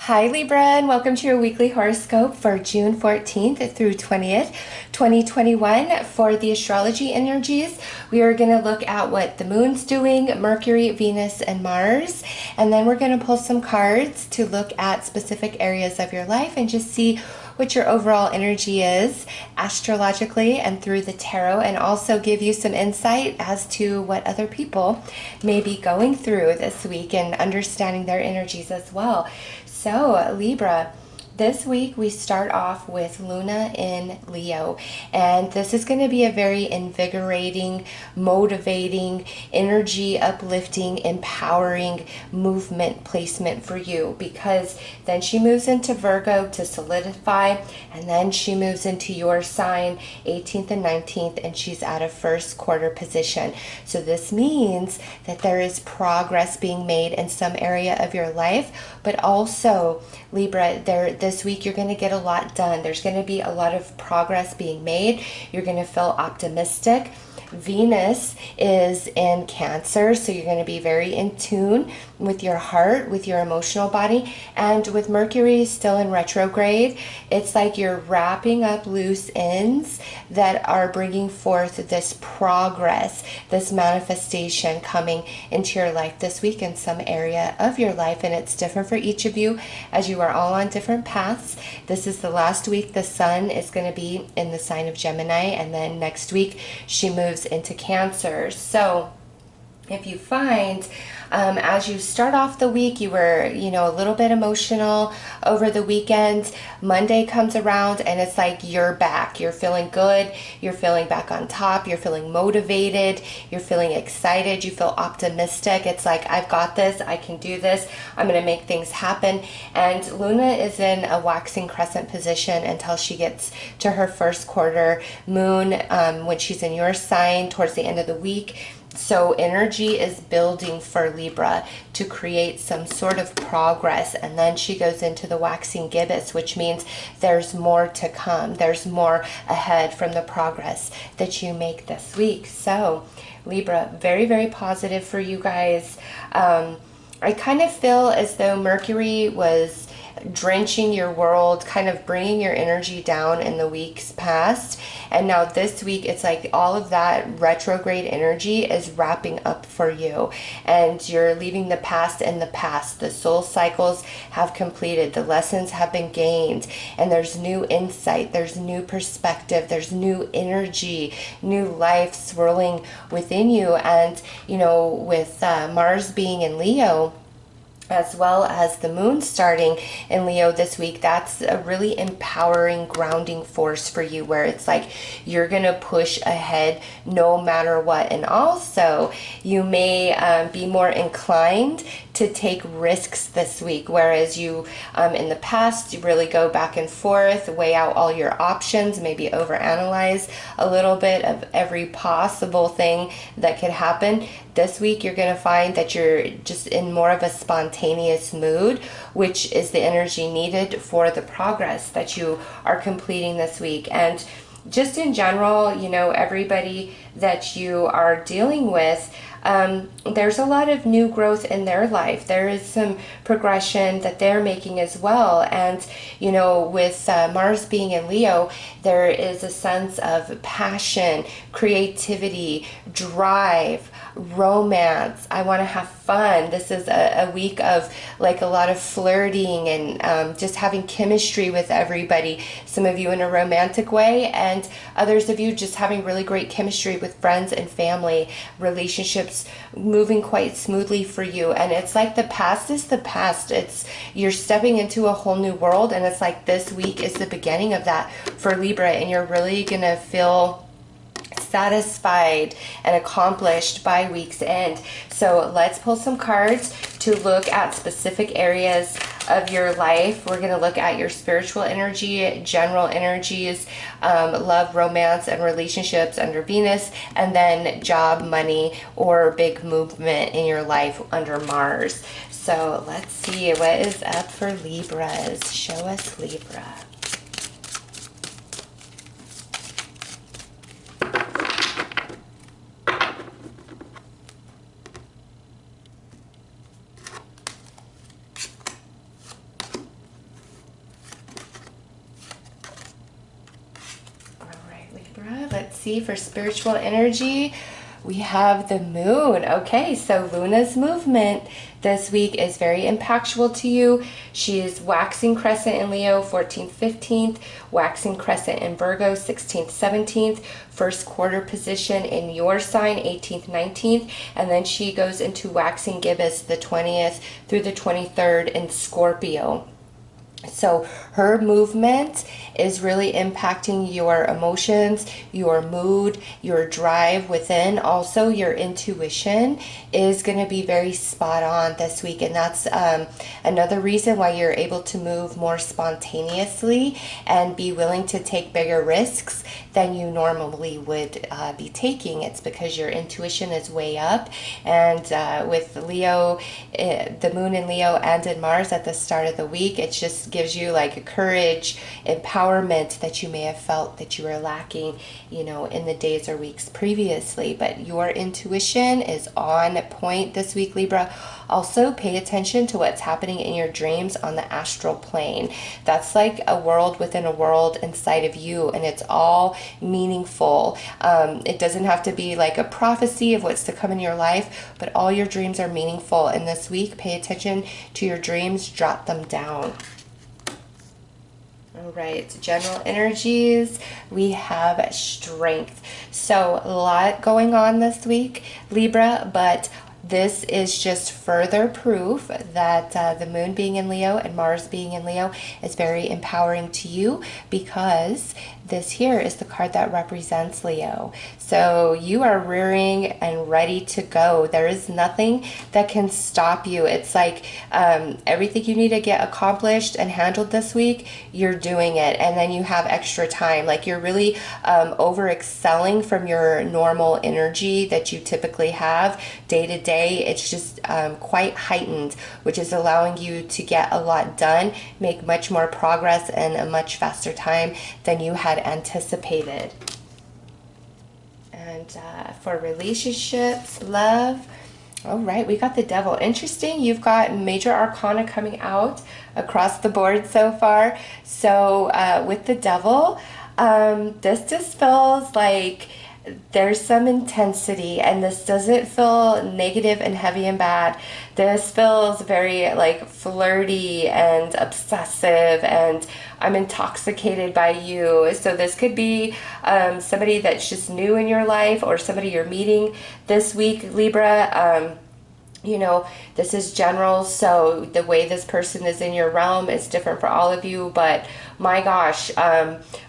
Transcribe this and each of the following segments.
Hi Libra, and welcome to your weekly horoscope for June 14th through 20th, 2021. For the astrology energies, we are going to look at what the moon's doing, Mercury, Venus, and Mars. And then we're going to pull some cards to look at specific areas of your life and just see what your overall energy is astrologically and through the tarot, and also give you some insight as to what other people may be going through this week and understanding their energies as well. So, Libra, this week we start off with Luna in Leo, and this is going to be a very invigorating, motivating, energy uplifting, empowering movement placement for you, because then she moves into Virgo to solidify, and then she moves into your sign 18th and 19th, and she's at a first quarter position. So this means that there is progress being made in some area of your life, but also Libra, this week you're going to get a lot done. There's going to be a lot of progress being made. You're going to feel optimistic. Venus is in Cancer, so you're going to be very in tune with your heart, with your emotional body. And with Mercury still in retrograde, it's like you're wrapping up loose ends that are bringing forth this progress, this manifestation coming into your life this week in some area of your life. And it's different for each of you, as you are all on different paths. This is the last week the sun is going to be in the sign of Gemini, and then next week she moves into Cancer. So if you find as you start off the week, you were, a little bit emotional over the weekend, Monday comes around and it's like you're back. You're feeling good. You're feeling back on top. You're feeling motivated. You're feeling excited. You feel optimistic. It's like, I've got this. I can do this. I'm going to make things happen. And Luna is in a waxing crescent position until she gets to her first quarter moon when she's in your sign towards the end of the week. So energy is building for Libra to create some sort of progress, and then she goes into the waxing gibbous, which means there's more to come. There's more ahead from the progress that you make this week. So Libra, very, very positive for you guys. I kind of feel as though Mercury was drenching your world, kind of bringing your energy down in the weeks past. And now this week, it's like all of that retrograde energy is wrapping up for you. And you're leaving the past in the past. The soul cycles have completed. The lessons have been gained. And there's new insight. There's new perspective. There's new energy, new life swirling within you. And, with Mars being in Leo, as well as the moon starting in Leo this week, that's a really empowering, grounding force for you, where it's like you're going to push ahead no matter what. And also, you may be more inclined to take risks this week, whereas you in the past, you really go back and forth, weigh out all your options, maybe overanalyze a little bit of every possible thing that could happen. This week, you're going to find that you're just in more of a spontaneous mood, which is the energy needed for the progress that you are completing this week. And just in general, everybody that you are dealing with, there's a lot of new growth in their life. There is some progression that they're making as well. And, with Mars being in Leo, there is a sense of passion, creativity, drive, romance. I want to have fun. This is a week of like a lot of flirting and just having chemistry with everybody. Some of you in a romantic way, and others of you just having really great chemistry with friends and family. Relationships moving quite smoothly for you. And it's like the past is the past. You're stepping into a whole new world, and it's like this week is the beginning of that for Libra, and you're really gonna feel satisfied and accomplished by week's end. So let's pull some cards to look at specific areas of your life. We're going to look at your spiritual energy, general energies, love, romance, and relationships under Venus, and then job, money, or big movement in your life under Mars. So let's see what is up for Libras. Show us Libra. see for spiritual energy. We have the moon. Okay, so Luna's movement this week is very impactful to you. She is waxing crescent in Leo 14th, 15th, waxing crescent in Virgo 16th, 17th, first quarter position in your sign 18th, 19th, and then she goes into waxing gibbous the 20th through the 23rd in Scorpio. So her movement is really impacting your emotions, your mood, your drive within. Also, your intuition is going to be very spot on this week. And that's another reason why you're able to move more spontaneously and be willing to take bigger risks than you normally would be taking. It's because your intuition is way up. And with Leo, the moon in Leo and in Mars at the start of the week, it just gives you like a courage, empowerment that you may have felt that you were lacking, you know, in the days or weeks previously. But your intuition is on point this week, Libra. Also, pay attention to what's happening in your dreams on the astral plane. That's like a world within a world inside of you, and it's all meaningful. It doesn't have to be like a prophecy of what's to come in your life, but all your dreams are meaningful. And this week, pay attention to your dreams, jot them down. All right, general energies, we have strength. So a lot going on this week, Libra, but this is just further proof that the moon being in Leo and Mars being in Leo is very empowering to you, because this here is the card that represents Leo. So you are rearing and ready to go. There is nothing that can stop you. It's like everything you need to get accomplished and handled this week, you're doing it. And then you have extra time. Like you're really over excelling from your normal energy that you typically have day to day. It's just quite heightened, which is allowing you to get a lot done, make much more progress in a much faster time than you had anticipated. And for relationships, love, all right, we got the Devil. Interesting. You've got major arcana coming out across the board so far. So with the Devil, this just feels like there's some intensity, and this doesn't feel negative and heavy and bad. This feels very like flirty and obsessive, and I'm intoxicated by you. So this could be somebody that's just new in your life, or somebody you're meeting this week, Libra. You know, this is general, so the way this person is in your realm is different for all of you, but my gosh,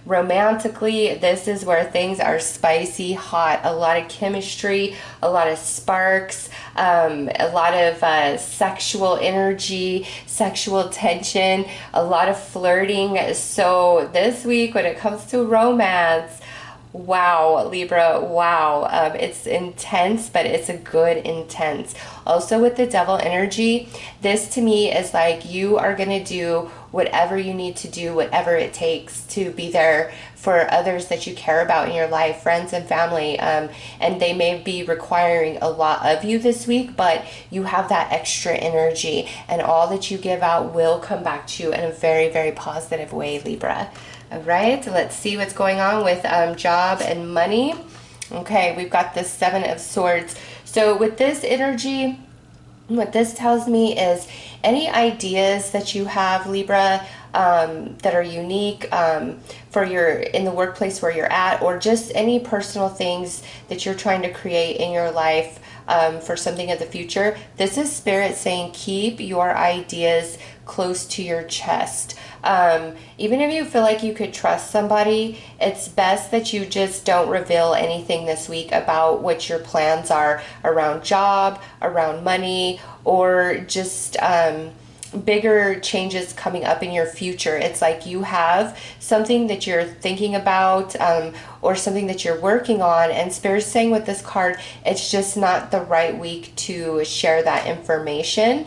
romantically, this is where things are spicy hot. A lot of chemistry, a lot of sparks, a lot of sexual energy, sexual tension, a lot of flirting. So this week, when it comes to romance, wow, Libra, wow. It's intense, but it's a good intense. Also with the Devil energy, this to me is like you are going to do whatever you need to do, whatever it takes to be there for others that you care about in your life, friends and family. And they may be requiring a lot of you this week, but you have that extra energy, and all that you give out will come back to you in a very, very positive way, Libra. All right, let's see what's going on with job and money. Okay, we've got the Seven of Swords. So with this energy, what this tells me is any ideas that you have, Libra, that are unique for in the workplace where you're at, or just any personal things that you're trying to create in your life for something in the future. This is Spirit saying keep your ideas close to your chest. Even if you feel like you could trust somebody, it's best that you just don't reveal anything this week about what your plans are around job, around money, or just bigger changes coming up in your future. It's like you have something that you're thinking about, or something that you're working on, and Spirit's saying with this card, it's just not the right week to share that information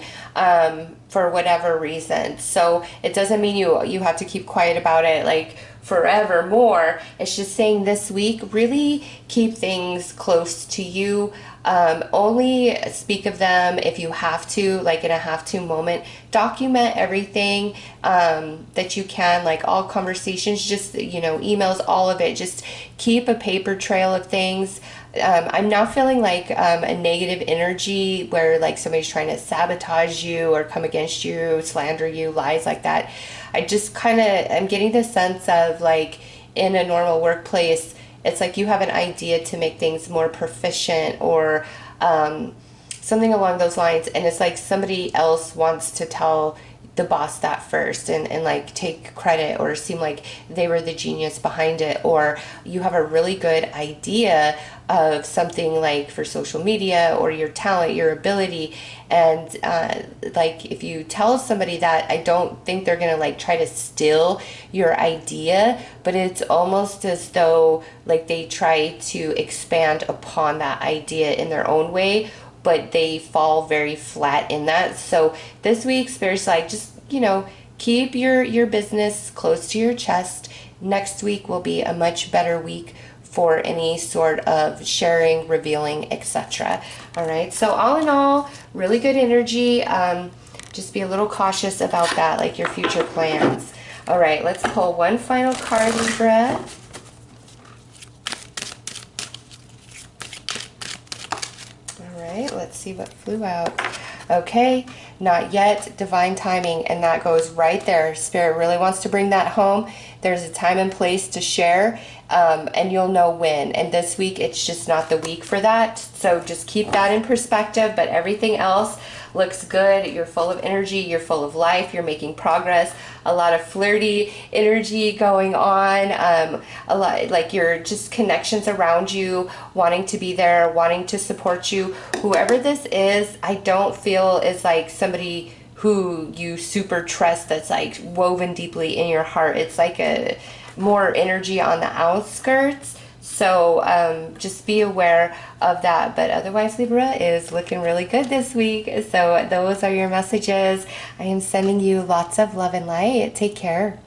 for whatever reason. So it doesn't mean you have to keep quiet about it like forevermore. It's just saying this week, really keep things close to you. Only speak of them if you have to, like in a have to moment. Document everything that you can, like all conversations, just, emails, all of it. Just keep a paper trail of things. I'm not feeling like a negative energy where like somebody's trying to sabotage you or come against you, slander you, lies like that. I just kind of, I'm getting the sense of like in a normal workplace, it's like you have an idea to make things more proficient or something along those lines. And it's like somebody else wants to tell the boss that first and like take credit or seem like they were the genius behind it, or you have a really good idea of something like for social media or your talent, your ability, and like if you tell somebody that, I don't think they're gonna like try to steal your idea, but it's almost as though like they try to expand upon that idea in their own way, but they fall very flat in that. So this week, Spirit's like, just, keep your business close to your chest. Next week will be a much better week for any sort of sharing, revealing, etc. All right. So all in all, really good energy. Just be a little cautious about that, like your future plans. All right. Let's pull one final card, Libra. Let's see what flew out. Okay, not yet, divine timing, and that goes right there. Spirit really wants to bring that home. There's a time and place to share, and you'll know when. And this week, it's just not the week for that. So just keep that in perspective, but everything else looks good. You're full of energy, you're full of life, you're making progress, a lot of flirty energy going on, a lot like your just connections around you, wanting to be there, wanting to support you. Whoever this is, I don't feel is like somebody who you super trust that's like woven deeply in your heart. It's like a more energy on the outskirts. So just be aware of that. But otherwise, Libra is looking really good this week. So those are your messages. I am sending you lots of love and light. Take care.